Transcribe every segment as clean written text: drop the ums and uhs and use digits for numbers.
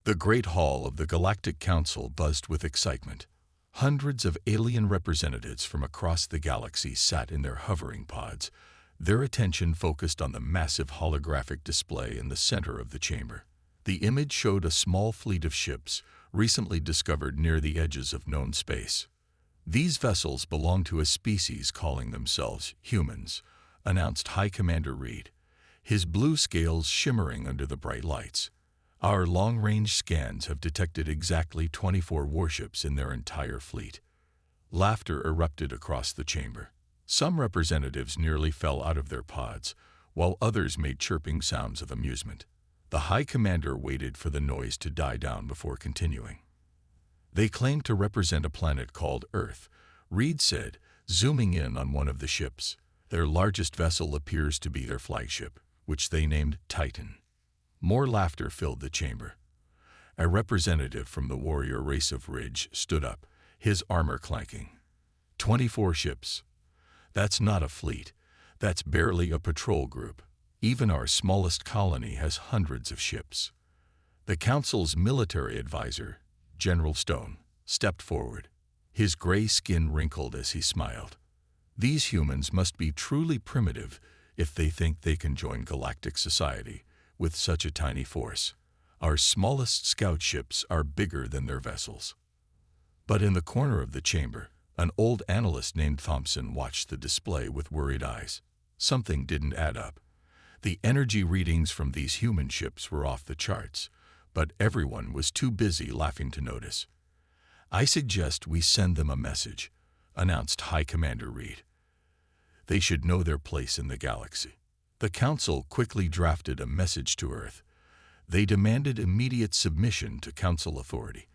The Great Hall of the Galactic Council buzzed with excitement. Hundreds of alien representatives from across the galaxy sat in their hovering pods, their attention focused on the massive holographic display in the center of the chamber. The image showed a small fleet of ships, recently discovered near the edges of known space. These vessels belong to a species calling themselves humans, announced High Commander Reed, his blue scales shimmering under the bright lights. Our long-range scans have detected exactly 24 warships in their entire fleet. Laughter erupted across the chamber. Some representatives nearly fell out of their pods, while others made chirping sounds of amusement. The High Commander waited for the noise to die down before continuing. They claim to represent a planet called Earth, Reed said, zooming in on one of the ships. Their largest vessel appears to be their flagship, which they named Titan. More laughter filled the chamber. A representative from the warrior race of Ridge stood up, his armor clanking. 24 ships. That's not a fleet. That's barely a patrol group. Even our smallest colony has hundreds of ships. The Council's military advisor, General Stone, stepped forward. His gray skin wrinkled as he smiled. These humans must be truly primitive if they think they can join galactic society with such a tiny force. Our smallest scout ships are bigger than their vessels. But in the corner of the chamber, an old analyst named Thompson watched the display with worried eyes. Something didn't add up. The energy readings from these human ships were off the charts, but everyone was too busy laughing to notice. I suggest we send them a message, announced High Commander Reed. They should know their place in the galaxy. The Council quickly drafted a message to Earth. They demanded immediate submission to Council authority,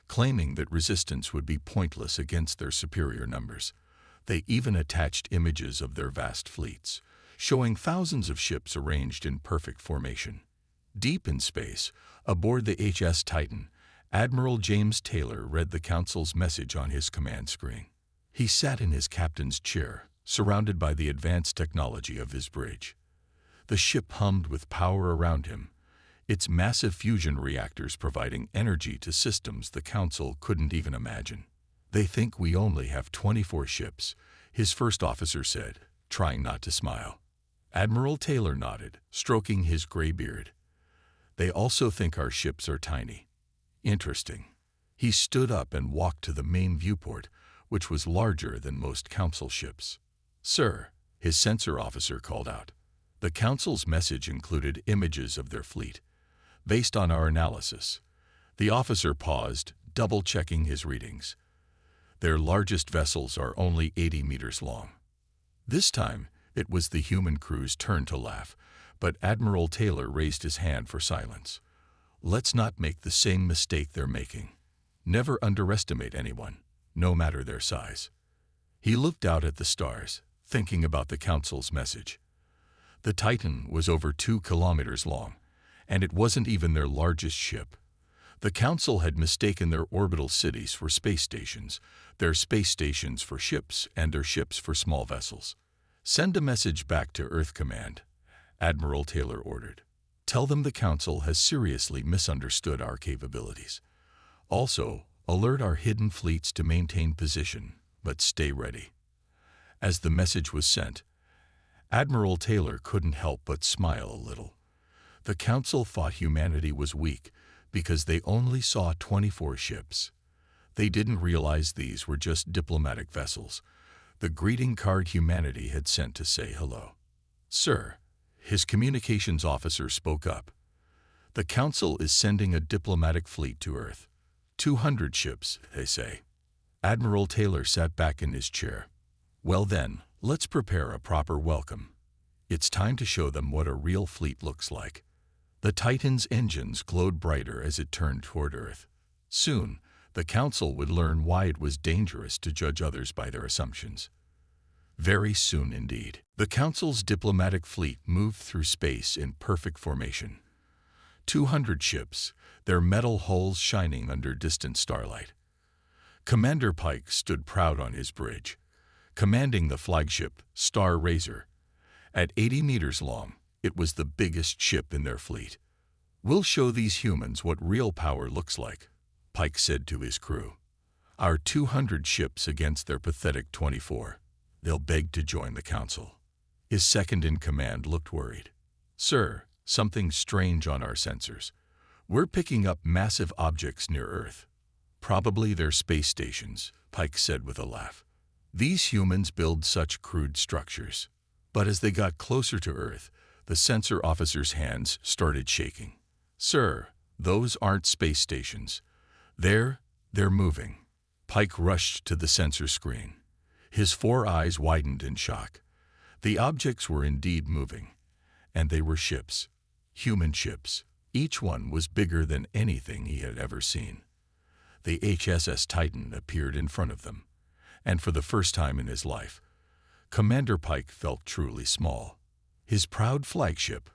claiming that resistance would be pointless against their superior numbers. They even attached images of their vast fleets, showing thousands of ships arranged in perfect formation. Deep in space, aboard the HS Titan, Admiral James Taylor read the Council's message on his command screen. He sat in his captain's chair, surrounded by the advanced technology of his bridge. The ship hummed with power around him, its massive fusion reactors providing energy to systems the Council couldn't even imagine. They think we only have 24 ships, his first officer said, trying not to smile. Admiral Taylor nodded, stroking his gray beard. They also think our ships are tiny. Interesting. He stood up and walked to the main viewport, which was larger than most Council ships. Sir, his sensor officer called out. The Council's message included images of their fleet. Based on our analysis, the officer paused, double-checking his readings. Their largest vessels are only 80 meters long. This time, it was the human crew's turn to laugh, but Admiral Taylor raised his hand for silence. Let's not make the same mistake they're making. Never underestimate anyone, no matter their size. He looked out at the stars, thinking about the Council's message. The Titan was over 2 kilometers long, and it wasn't even their largest ship. The Council had mistaken their orbital cities for space stations, their space stations for ships, and their ships for small vessels. Send a message back to Earth Command, Admiral Taylor ordered. Tell them the Council has seriously misunderstood our capabilities. Also, alert our hidden fleets to maintain position, but stay ready. As the message was sent, Admiral Taylor couldn't help but smile a little. The Council thought humanity was weak because they only saw 24 ships. They didn't realize these were just diplomatic vessels, the greeting card humanity had sent to say hello. Sir, his communications officer spoke up. The Council is sending a diplomatic fleet to Earth. 200 ships, they say. Admiral Taylor sat back in his chair. Well then, let's prepare a proper welcome. It's time to show them what a real fleet looks like. The Titan's engines glowed brighter as it turned toward Earth. Soon, the Council would learn why it was dangerous to judge others by their assumptions. Very soon indeed. The Council's diplomatic fleet moved through space in perfect formation. 200 ships, their metal hulls shining under distant starlight. Commander Pike stood proud on his bridge, commanding the flagship Star Razor. At 80 meters long, it was the biggest ship in their fleet. "We'll show these humans what real power looks like," Pike said to his crew. "Our 200 ships against their pathetic 24. They'll beg to join the council." His second-in-command looked worried. "Sir, something's strange on our sensors. We're picking up massive objects near Earth." "Probably they're space stations," Pike said with a laugh. "These humans build such crude structures." But as they got closer to Earth, the sensor officer's hands started shaking. "Sir, those aren't space stations. They're moving." Pike rushed to the sensor screen. His 4 eyes widened in shock. The objects were indeed moving, and they were ships. Human ships. Each one was bigger than anything he had ever seen. The HSS Titan appeared in front of them, and for the first time in his life, Commander Pike felt truly small. His proud flagship,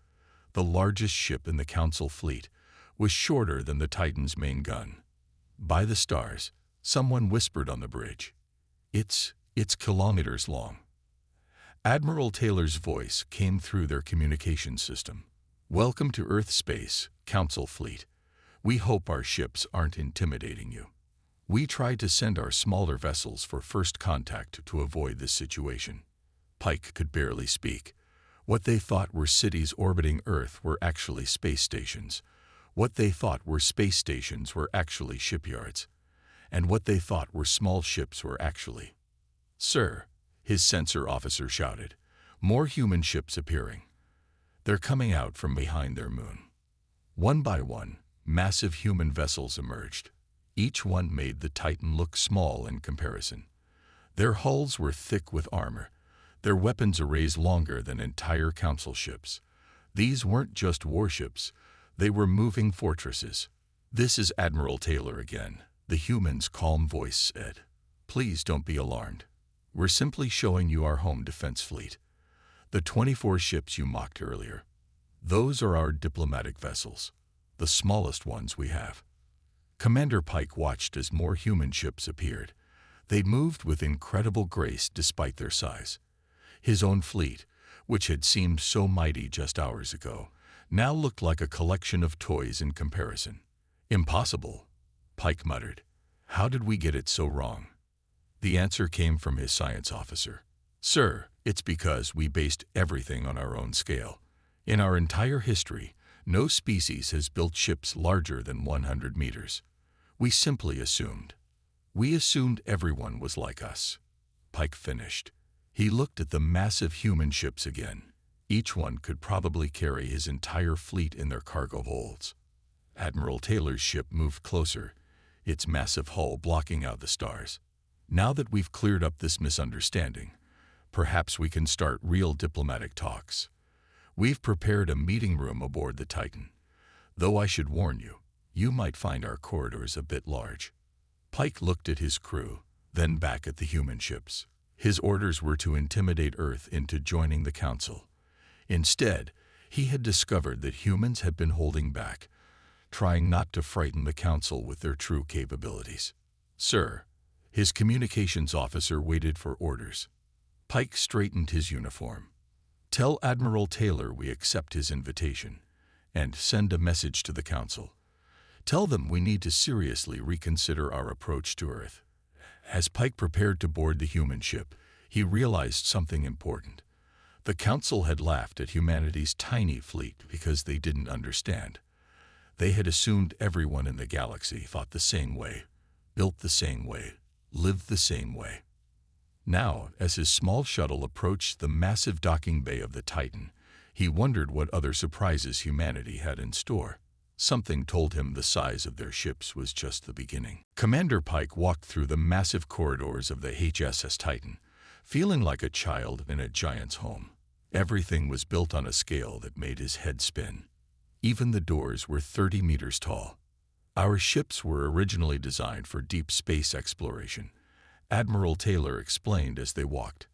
the largest ship in the Council fleet, was shorter than the Titan's main gun. "By the stars," someone whispered on the bridge. It's kilometers long." Admiral Taylor's voice came through their communication system. "Welcome to Earth Space, Council Fleet. We hope our ships aren't intimidating you. We tried to send our smaller vessels for first contact to avoid this situation." Pike could barely speak. What they thought were cities orbiting Earth were actually space stations. What they thought were space stations were actually shipyards. And what they thought were small ships were actually... "Sir," his sensor officer shouted, "more human ships appearing. They're coming out from behind their moon." One by one, massive human vessels emerged. Each one made the Titan look small in comparison. Their hulls were thick with armor, their weapons arrays longer than entire Council ships. These weren't just warships, they were moving fortresses. "This is Admiral Taylor again," the human's calm voice said. "Please don't be alarmed. We're simply showing you our home defense fleet. The 24 ships you mocked earlier. Those are our diplomatic vessels, the smallest ones we have." Commander Pike watched as more human ships appeared. They moved with incredible grace despite their size. His own fleet, which had seemed so mighty just hours ago, now looked like a collection of toys in comparison. "Impossible," Pike muttered. "How did we get it so wrong?" The answer came from his science officer. "Sir, it's because we based everything on our own scale. In our entire history, no species has built ships larger than 100 meters. We simply assumed. We assumed everyone was like us." Pike finished. He looked at the massive human ships again. Each one could probably carry his entire fleet in their cargo holds. Admiral Taylor's ship moved closer, its massive hull blocking out the stars. "Now that we've cleared up this misunderstanding, perhaps we can start real diplomatic talks. We've prepared a meeting room aboard the Titan. Though I should warn you, you might find our corridors a bit large." Pike looked at his crew, then back at the human ships. His orders were to intimidate Earth into joining the Council. Instead, he had discovered that humans had been holding back, trying not to frighten the Council with their true capabilities. "Sir," his communications officer waited for orders. Pike straightened his uniform. "Tell Admiral Taylor we accept his invitation, and send a message to the Council. Tell them we need to seriously reconsider our approach to Earth." As Pike prepared to board the human ship, he realized something important. The Council had laughed at humanity's tiny fleet because they didn't understand. They had assumed everyone in the galaxy thought the same way, built the same way, lived the same way. Now, as his small shuttle approached the massive docking bay of the Titan, he wondered what other surprises humanity had in store. Something told him the size of their ships was just the beginning. Commander Pike walked through the massive corridors of the HSS Titan, feeling like a child in a giant's home. Everything was built on a scale that made his head spin. Even the doors were 30 meters tall. "Our ships were originally designed for deep space exploration," Admiral Taylor explained as they walked.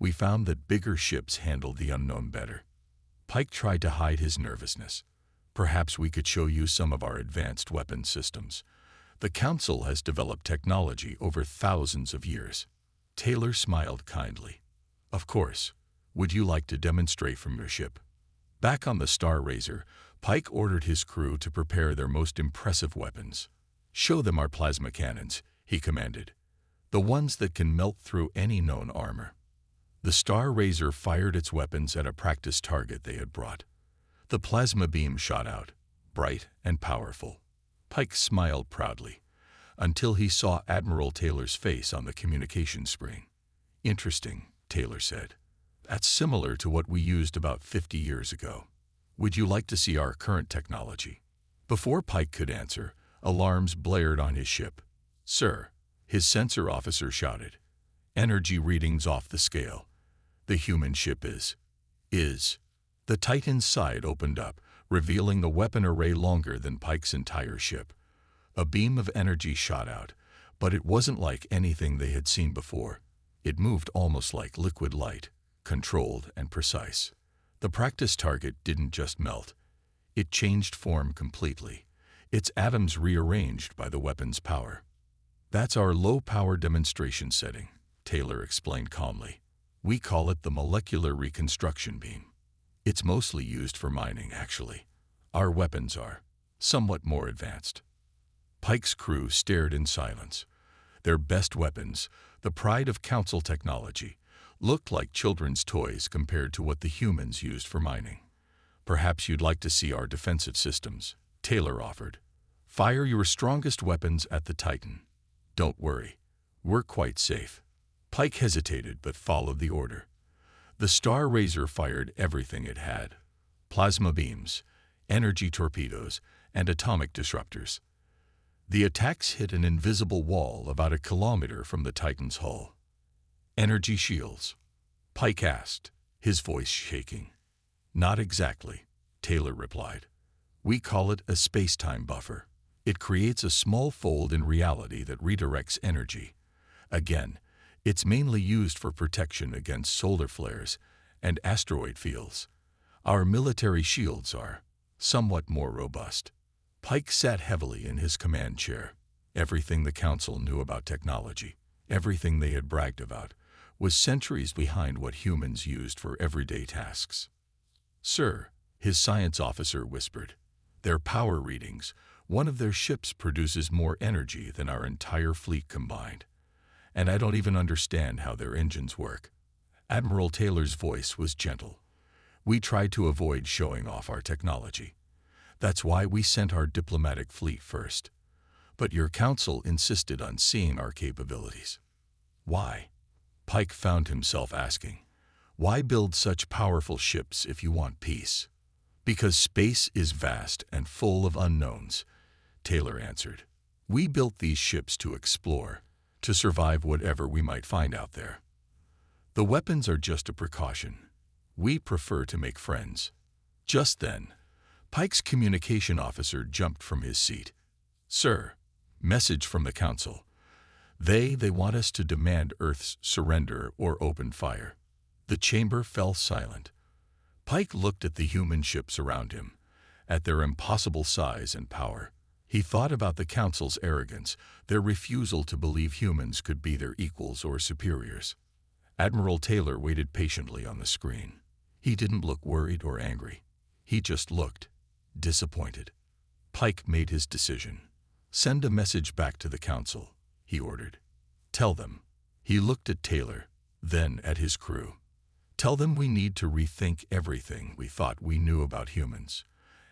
"We found that bigger ships handled the unknown better." Pike tried to hide his nervousness. "Perhaps we could show you some of our advanced weapon systems. The Council has developed technology over thousands of years." Taylor smiled kindly. "Of course. Would you like to demonstrate from your ship?" Back on the Star Razor, Pike ordered his crew to prepare their most impressive weapons. "Show them our plasma cannons," he commanded. "The ones that can melt through any known armor." The Star Razor fired its weapons at a practice target they had brought. The plasma beam shot out, bright and powerful. Pike smiled proudly, until he saw Admiral Taylor's face on the communication screen. "Interesting," Taylor said. "That's similar to what we used about 50 years ago. Would you like to see our current technology?" Before Pike could answer, alarms blared on his ship. "Sir," his sensor officer shouted. "Energy readings off the scale. The human ship is. The Titan's side opened up, revealing the weapon array longer than Pike's entire ship. A beam of energy shot out, but it wasn't like anything they had seen before. It moved almost like liquid light, controlled and precise. The practice target didn't just melt. It changed form completely, its atoms rearranged by the weapon's power. "That's our low-power demonstration setting," Taylor explained calmly. "We call it the molecular reconstruction beam. It's mostly used for mining, actually. Our weapons are somewhat more advanced." Pike's crew stared in silence. Their best weapons, the pride of Council technology, looked like children's toys compared to what the humans used for mining. "Perhaps you'd like to see our defensive systems," Taylor offered. "Fire your strongest weapons at the Titan. Don't worry, we're quite safe." Pike hesitated but followed the order. The Star Razor fired everything it had: plasma beams, energy torpedoes, and atomic disruptors. The attacks hit an invisible wall about a kilometer from the Titan's hull. "Energy shields?" Pike asked, his voice shaking. "Not exactly," Taylor replied. "We call it a space-time buffer. It creates a small fold in reality that redirects energy. Again, it's mainly used for protection against solar flares and asteroid fields. Our military shields are somewhat more robust." Pike sat heavily in his command chair. Everything the Council knew about technology, everything they had bragged about, was centuries behind what humans used for everyday tasks. "Sir," his science officer whispered, "their power readings, one of their ships produces more energy than our entire fleet combined. And I don't even understand how their engines work." Admiral Taylor's voice was gentle. "We tried to avoid showing off our technology. That's why we sent our diplomatic fleet first. But your Council insisted on seeing our capabilities." "Why?" Pike found himself asking. "Why build such powerful ships if you want peace?" "Because space is vast and full of unknowns," Taylor answered. "We built these ships to explore, to survive whatever we might find out there. The weapons are just a precaution. We prefer to make friends." Just then, Pike's communication officer jumped from his seat. "Sir, message from the Council. They want us to demand Earth's surrender or open fire." The chamber fell silent. Pike looked at the human ships around him, at their impossible size and power. He thought about the Council's arrogance, their refusal to believe humans could be their equals or superiors. Admiral Taylor waited patiently on the screen. He didn't look worried or angry. He just looked disappointed. Pike made his decision. "Send a message back to the Council," he ordered. "Tell them." He looked at Taylor, then at his crew. "Tell them we need to rethink everything we thought we knew about humans.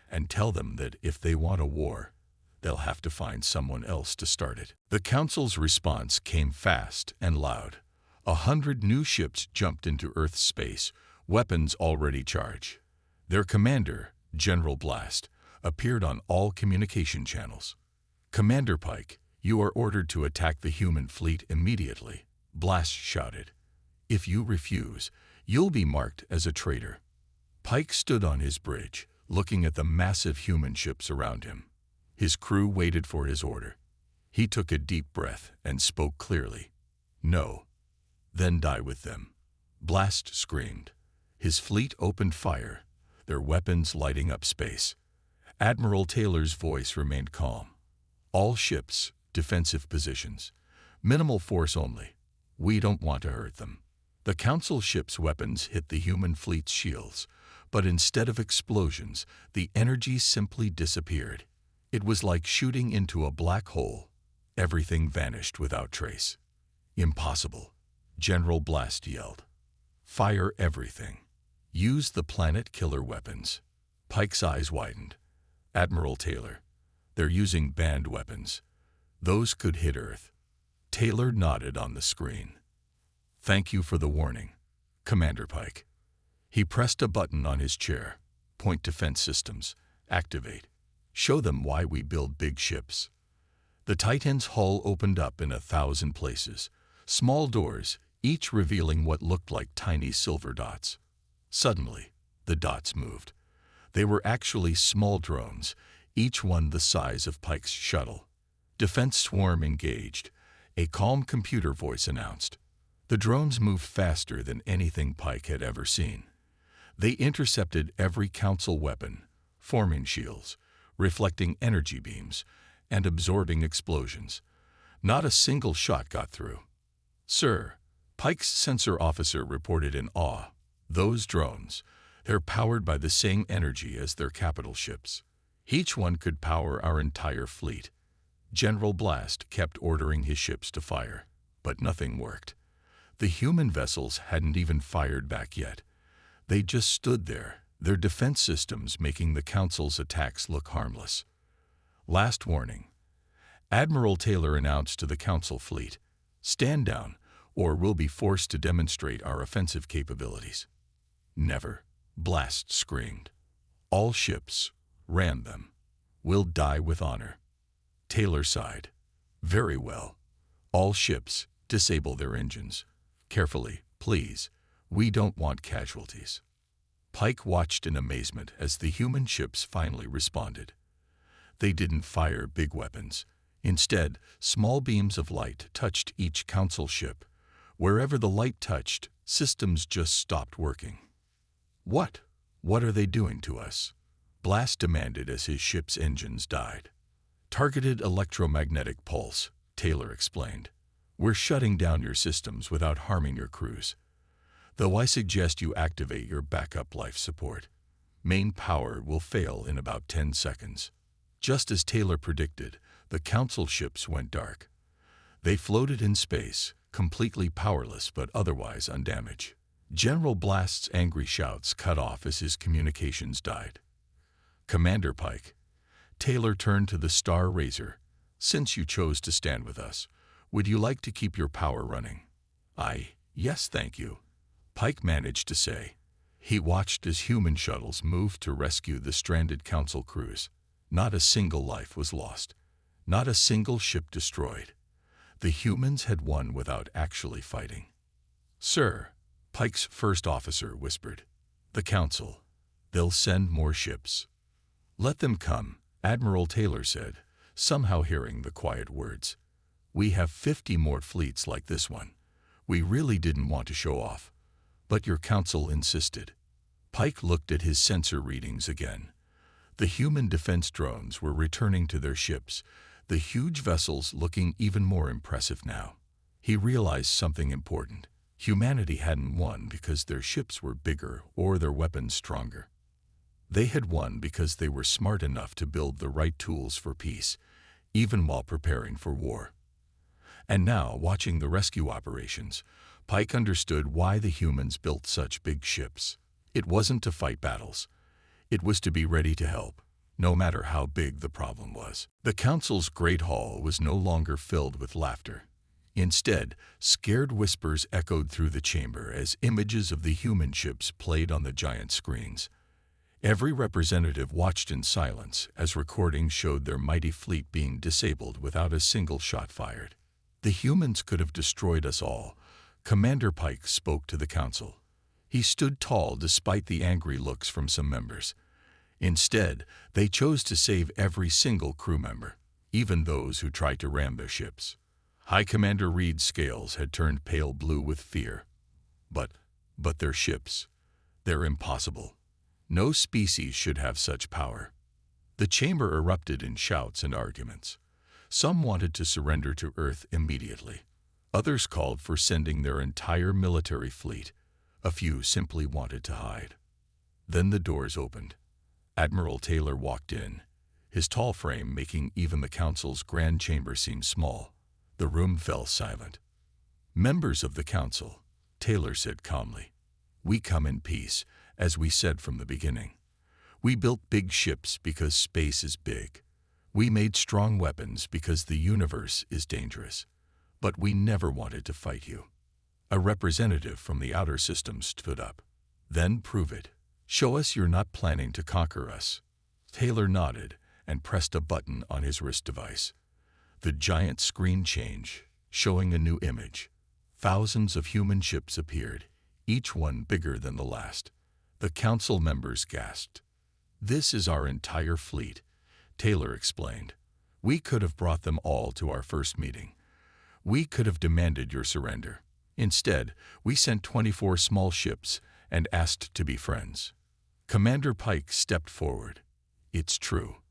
And tell them that if they want a war, they'll have to find someone else to start it." The Council's response came fast and loud. 100 new ships jumped into Earth's space, weapons already charged. Their commander, General Blast, appeared on all communication channels. "Commander Pike, you are ordered to attack the human fleet immediately," Blast shouted. "If you refuse, you'll be marked as a traitor." Pike stood on his bridge, looking at the massive human ships around him. His crew waited for his order. He took a deep breath and spoke clearly. "No. Then die with them." Blast screamed. His fleet opened fire, their weapons lighting up space. Admiral Taylor's voice remained calm. "All ships, defensive positions. Minimal force only. We don't want to hurt them." The Council ship's weapons hit the human fleet's shields, But instead of explosions, the energy simply disappeared. It was like shooting into a black hole. Everything vanished without trace. Impossible, General Blast yelled. Fire everything. Use the planet-killer weapons. Pike's eyes widened. Admiral Taylor, they're using banned weapons. Those could hit Earth. Taylor nodded on the screen. Thank you for the warning, Commander Pike. He pressed a button on his chair. Point defense systems. Activate. Show them why we build big ships. The Titan's hull opened up in 1,000 places. Small doors, each revealing what looked like tiny silver dots. Suddenly, the dots moved. They were actually small drones, each one the size of Pike's shuttle. Defense swarm engaged. A calm computer voice announced. The drones moved faster than anything Pike had ever seen. They intercepted every Council weapon, forming shields, reflecting energy beams, and absorbing explosions. Not a single shot got through. Sir, Pike's sensor officer reported in awe. Those drones, they're powered by the same energy as their capital ships. Each one could power our entire fleet. General Blast kept ordering his ships to fire, but nothing worked. The human vessels hadn't even fired back yet. They just stood there, their defense systems making the Council's attacks look harmless. Last warning. Admiral Taylor announced to the Council fleet, stand down, or we'll be forced to demonstrate our offensive capabilities. Never, Blast screamed. All ships, ram them. We'll die with honor. Taylor sighed. Very well. All ships, disable their engines. Carefully, please. We don't want casualties. Pike watched in amazement as the human ships finally responded. They didn't fire big weapons. Instead, small beams of light touched each Council ship. Wherever the light touched, systems just stopped working. What are they doing to us? Blast demanded as his ship's engines died. Targeted electromagnetic pulse, Taylor explained. We're shutting down your systems without harming your crews. Though I suggest you activate your backup life support. Main power will fail in about 10 seconds. Just as Taylor predicted, the Council ships went dark. They floated in space, completely powerless but otherwise undamaged. General Blast's angry shouts cut off as his communications died. Commander Pike. Taylor turned to the Star Razor. Since you chose to stand with us, would you like to keep your power running? Yes, thank you. Pike managed to say. He watched as human shuttles moved to rescue the stranded Council crews. Not a single life was lost. Not a single ship destroyed. The humans had won without actually fighting. Sir, Pike's first officer whispered. The Council. They'll send more ships. Let them come, Admiral Taylor said, somehow hearing the quiet words. We have 50 more fleets like this one. We really didn't want to show off. But your Council insisted. Pike looked at his sensor readings again. The human defense drones were returning to their ships, the huge vessels looking even more impressive now. He realized something important. Humanity hadn't won because their ships were bigger or their weapons stronger. They had won because they were smart enough to build the right tools for peace, even while preparing for war. And now, watching the rescue operations, Pike understood why the humans built such big ships. It wasn't to fight battles. It was to be ready to help, no matter how big the problem was. The Council's great hall was no longer filled with laughter. Instead, scared whispers echoed through the chamber as images of the human ships played on the giant screens. Every representative watched in silence as recordings showed their mighty fleet being disabled without a single shot fired. The humans could have destroyed us all. Commander Pike spoke to the Council. He stood tall despite the angry looks from some members. Instead, they chose to save every single crew member, even those who tried to ram their ships. High Commander Reed's scales had turned pale blue with fear. But their ships, they're impossible. No species should have such power. The chamber erupted in shouts and arguments. Some wanted to surrender to Earth immediately. Others called for sending their entire military fleet. A few simply wanted to hide. Then the doors opened. Admiral Taylor walked in, his tall frame making even the council's grand chamber seem small. The room fell silent. "Members of the council," Taylor said calmly, "we come in peace, as we said from the beginning. We built big ships because space is big. We made strong weapons because the universe is dangerous. But we never wanted to fight you." A representative from the outer system stood up. "Then prove it. Show us you're not planning to conquer us." Taylor nodded and pressed a button on his wrist device. The giant screen changed, showing a new image. Thousands of human ships appeared, each one bigger than the last. The council members gasped. "This is our entire fleet," Taylor explained. "We could have brought them all to our first meeting. We could have demanded your surrender. Instead, we sent 24 small ships and asked to be friends." Commander Pike stepped forward. "It's true.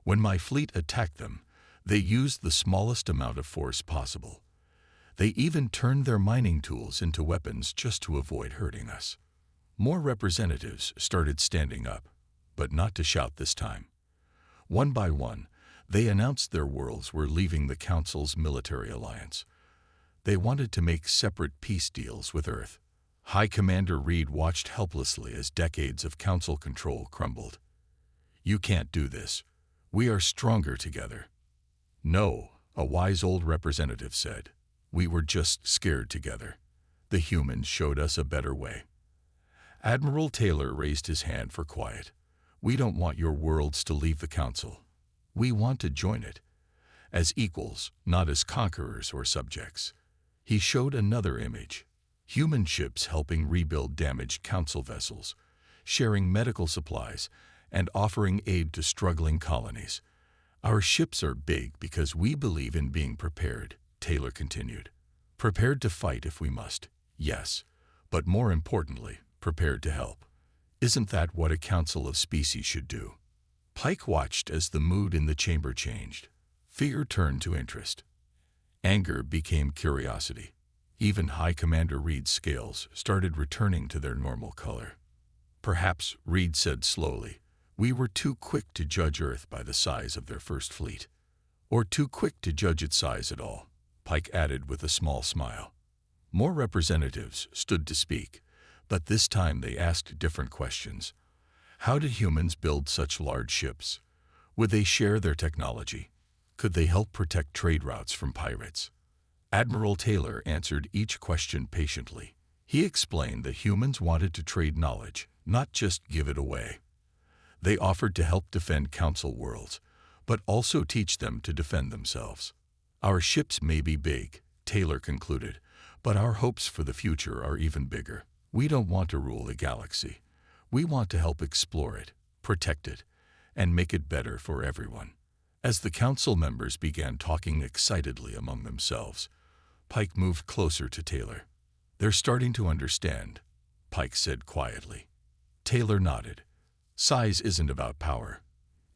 When my fleet attacked them, they used the smallest amount of force possible. They even turned their mining tools into weapons just to avoid hurting us." More representatives started standing up, but not to shout this time. One by one, they announced their worlds were leaving the Council's military alliance. They wanted to make separate peace deals with Earth. High Commander Reed watched helplessly as decades of Council control crumbled. "You can't do this. We are stronger together." "No," a wise old representative said. "We were just scared together. The humans showed us a better way." Admiral Taylor raised his hand for quiet. "We don't want your worlds to leave the Council. We want to join it. As equals, not as conquerors or subjects." He showed another image. Human ships helping rebuild damaged Council vessels, sharing medical supplies, and offering aid to struggling colonies. "Our ships are big because we believe in being prepared," Taylor continued. "Prepared to fight if we must, yes, but more importantly, prepared to help. Isn't that what a council of species should do?" Pike watched as the mood in the chamber changed. Fear turned to interest. Anger became curiosity. Even High Commander Reed's scales started returning to their normal color. "Perhaps," Reed said slowly, "we were too quick to judge Earth by the size of their first fleet. Or too quick to judge its size at all," Pike added with a small smile. More representatives stood to speak, but this time they asked different questions. How did humans build such large ships? Would they share their technology? Could they help protect trade routes from pirates? Admiral Taylor answered each question patiently. He explained that humans wanted to trade knowledge, not just give it away. They offered to help defend Council worlds, but also teach them to defend themselves. "Our ships may be big," Taylor concluded, "but our hopes for the future are even bigger. We don't want to rule the galaxy. We want to help explore it, protect it, and make it better for everyone." As the council members began talking excitedly among themselves, Pike moved closer to Taylor. "They're starting to understand," Pike said quietly. Taylor nodded. "Size isn't about power.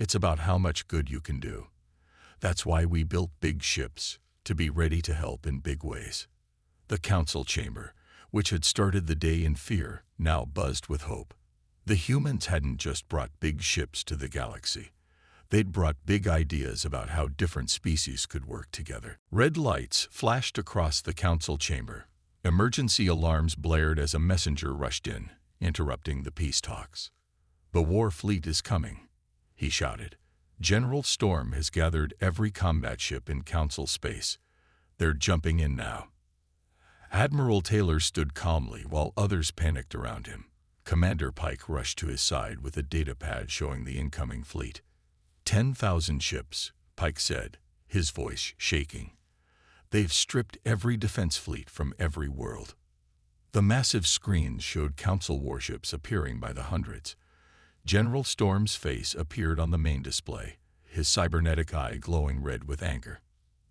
It's about how much good you can do. That's why we built big ships, to be ready to help in big ways." The council chamber, which had started the day in fear, now buzzed with hope. The humans hadn't just brought big ships to the galaxy. They'd brought big ideas about how different species could work together. Red lights flashed across the council chamber. Emergency alarms blared as a messenger rushed in, interrupting the peace talks. "The war fleet is coming," he shouted. "General Storm has gathered every combat ship in council space. They're jumping in now." Admiral Taylor stood calmly while others panicked around him. Commander Pike rushed to his side with a data pad showing the incoming fleet. 10,000 ships, Pike said, his voice shaking. "They've stripped every defense fleet from every world." The massive screens showed Council warships appearing by the hundreds. General Storm's face appeared on the main display, his cybernetic eye glowing red with anger.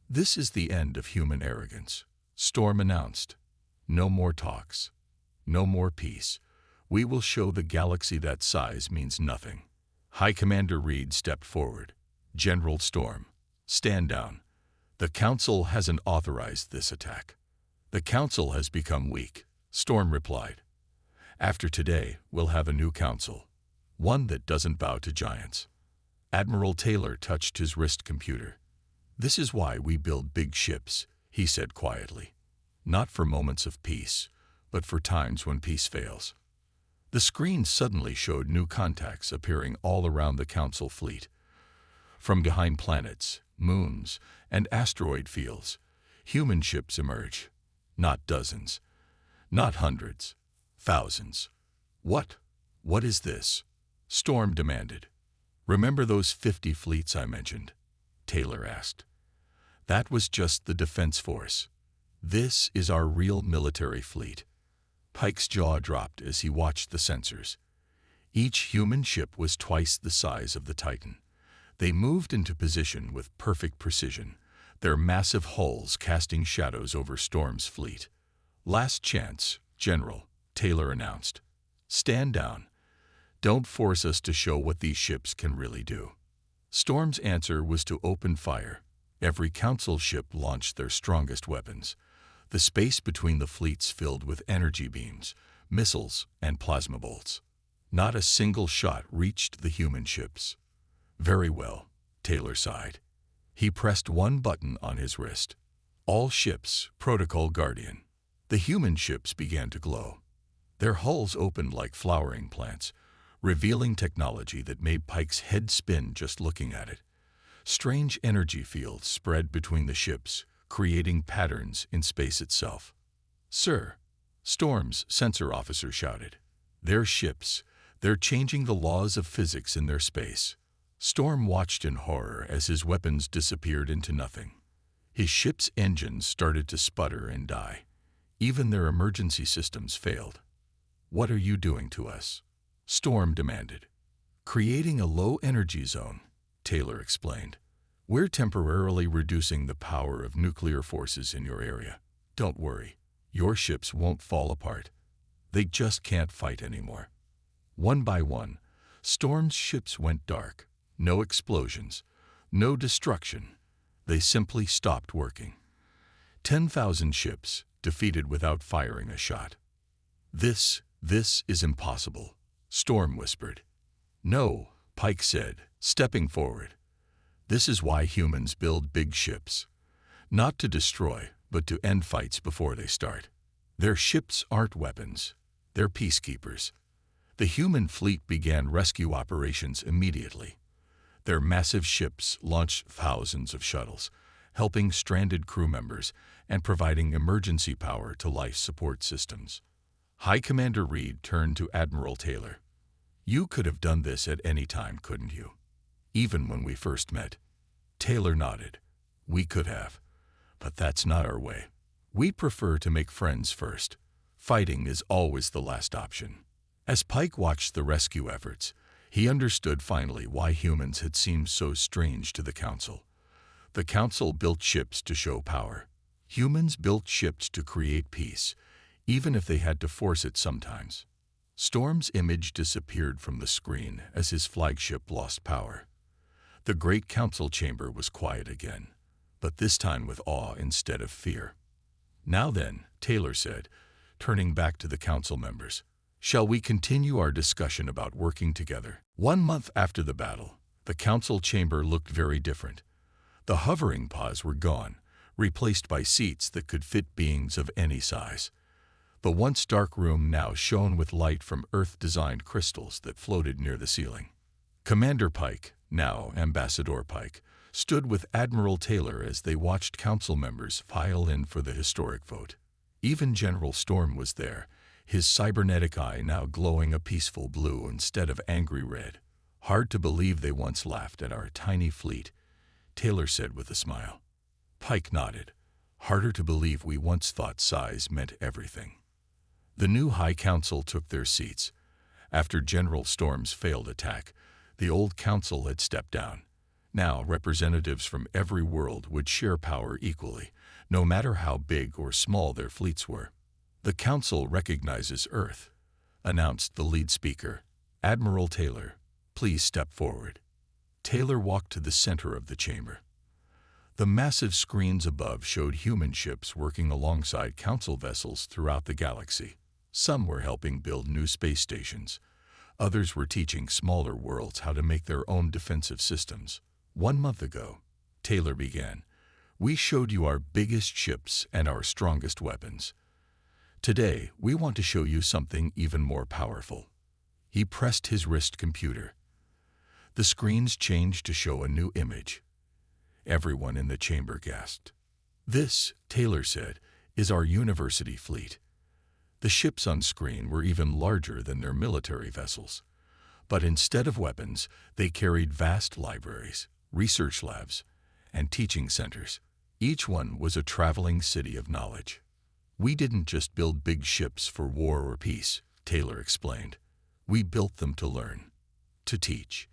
"This is the end of human arrogance," Storm announced. "No more talks. No more peace. We will show the galaxy that size means nothing." High Commander Reed stepped forward. "General Storm, stand down. The Council hasn't authorized this attack." "The Council has become weak," Storm replied. "After today, we'll have a new Council, one that doesn't bow to giants. Admiral Taylor touched his wrist computer. "This is why we build big ships," he said quietly. "Not for moments of peace, but for times when peace fails." The screen suddenly showed new contacts appearing all around the Council fleet. From behind planets, moons, and asteroid fields, human ships emerge. Not dozens, not hundreds, thousands. What is this?" Storm demanded. "Remember those 50 fleets I mentioned?" Taylor asked. "That was just the Defense Force. This is our real military fleet." Pike's jaw dropped as he watched the sensors. Each human ship was twice the size of the Titan. They moved into position with perfect precision, their massive hulls casting shadows over Storm's fleet. "Last chance, General," Taylor announced. "Stand down. Don't force us to show what these ships can really do." Storm's answer was to open fire. Every Council ship launched their strongest weapons. The space between the fleets filled with energy beams, missiles, and plasma bolts. Not a single shot reached the human ships. "Very well," Taylor sighed. He pressed one button on his wrist. "All ships, Protocol Guardian." The human ships began to glow. Their hulls opened like flowering plants, revealing technology that made Pike's head spin just looking at it. Strange energy fields spread between the ships, creating patterns in space itself. "Sir," Storm's sensor officer shouted. "They're ships. They're changing the laws of physics in their space." Storm watched in horror as his weapons disappeared into nothing. His ship's engines started to sputter and die. Even their emergency systems failed. "What are you doing to us?" Storm demanded. "Creating a low-energy zone," Taylor explained. "We're temporarily reducing the power of nuclear forces in your area. Don't worry, your ships won't fall apart. They just can't fight anymore." One by one, Storm's ships went dark. No explosions, no destruction. They simply stopped working. 10,000 ships defeated without firing a shot. This is impossible," Storm whispered. "No," Pike said, stepping forward. "This is why humans build big ships. Not to destroy, but to end fights before they start. Their ships aren't weapons. They're peacekeepers." The human fleet began rescue operations immediately. Their massive ships launched thousands of shuttles, helping stranded crew members and providing emergency power to life support systems. High Commander Reed turned to Admiral Taylor. "You could have done this at any time, couldn't you? Even when we first met." Taylor nodded. "We could have. But that's not our way. We prefer to make friends first. Fighting is always the last option." As Pike watched the rescue efforts, he understood finally why humans had seemed so strange to the Council. The Council built ships to show power. Humans built ships to create peace, even if they had to force it sometimes. Storm's image disappeared from the screen as his flagship lost power. The great Council chamber was quiet again, but this time with awe instead of fear. "Now then," Taylor said, turning back to the Council members, "shall we continue our discussion about working together?" 1 month after the battle, the Council chamber looked very different. The hovering pods were gone, replaced by seats that could fit beings of any size. The once dark room now shone with light from Earth-designed crystals that floated near the ceiling. Commander Pike, now Ambassador Pike, stood with Admiral Taylor as they watched Council members file in for the historic vote. Even General Storm was there, his cybernetic eye now glowing a peaceful blue instead of angry red. "Hard to believe they once laughed at our tiny fleet," Taylor said with a smile. Pike nodded. "Harder to believe we once thought size meant everything." The new High Council took their seats. After General Storm's failed attack, the old Council had stepped down. Now representatives from every world would share power equally, no matter how big or small their fleets were. "The Council recognizes Earth," announced the lead speaker. "Admiral Taylor, please step forward." Taylor walked to the center of the chamber. The massive screens above showed human ships working alongside Council vessels throughout the galaxy. Some were helping build new space stations. Others were teaching smaller worlds how to make their own defensive systems. 1 month ago, Taylor began, we showed you our biggest ships and our strongest weapons. Today, we want to show you something even more powerful. He pressed his wrist computer. The screens changed to show a new image. Everyone in the chamber gasped. This, Taylor said, is our university fleet. The ships on screen were even larger than their military vessels. But instead of weapons, they carried vast libraries, research labs, and teaching centers. Each one was a traveling city of knowledge. We didn't just build big ships for war or peace, Taylor explained. We built them to learn, to teach,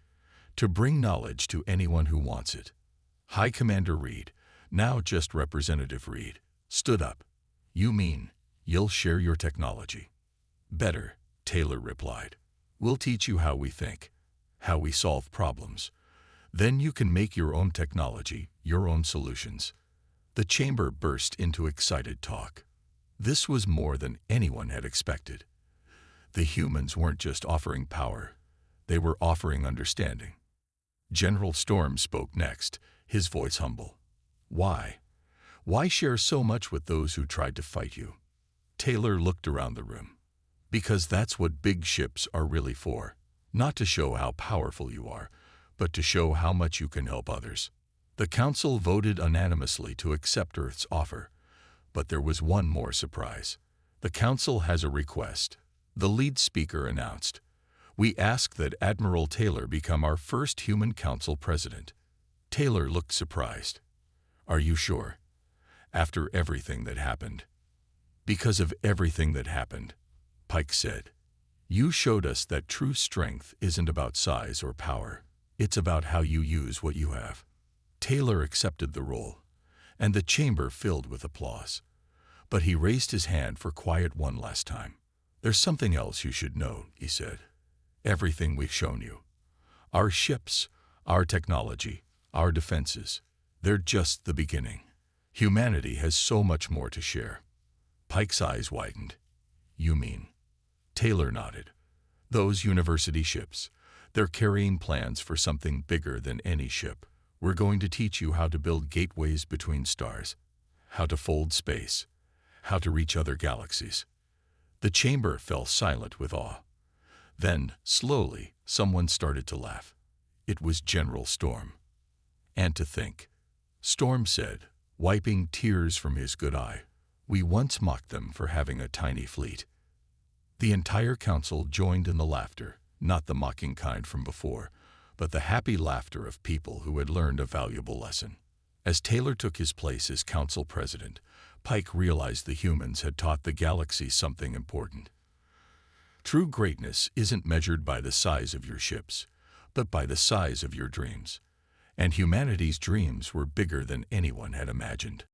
to bring knowledge to anyone who wants it. High Commander Reed, now just Representative Reed, stood up. You mean you'll share your technology? Better, Taylor replied. We'll teach you how we think, how we solve problems. Then you can make your own technology, your own solutions. The chamber burst into excited talk. This was more than anyone had expected. The humans weren't just offering power, they were offering understanding. General Storm spoke next, his voice humble. Why? Why share so much with those who tried to fight you? Taylor looked around the room. Because that's what big ships are really for. Not to show how powerful you are, but to show how much you can help others. The council voted unanimously to accept Earth's offer. But there was one more surprise. The council has a request. The lead speaker announced. We ask that Admiral Taylor become our first human council president. Taylor looked surprised. Are you sure? After everything that happened. Because of everything that happened, Pike said. You showed us that true strength isn't about size or power. It's about how you use what you have. Taylor accepted the role, and the chamber filled with applause. But he raised his hand for quiet one last time. There's something else you should know, he said. Everything we've shown you. Our ships, our technology, our defenses, they're just the beginning. Humanity has so much more to share. Pike's eyes widened. You mean? Taylor nodded. Those university ships, they're carrying plans for something bigger than any ship. We're going to teach you how to build gateways between stars, how to fold space, how to reach other galaxies. The chamber fell silent with awe. Then, slowly, someone started to laugh. It was General Storm. And to think, Storm said, wiping tears from his good eye, we once mocked them for having a tiny fleet. The entire council joined in the laughter, not the mocking kind from before, but the happy laughter of people who had learned a valuable lesson. As Taylor took his place as council president, Pike realized the humans had taught the galaxy something important. True greatness isn't measured by the size of your ships, but by the size of your dreams. And humanity's dreams were bigger than anyone had imagined.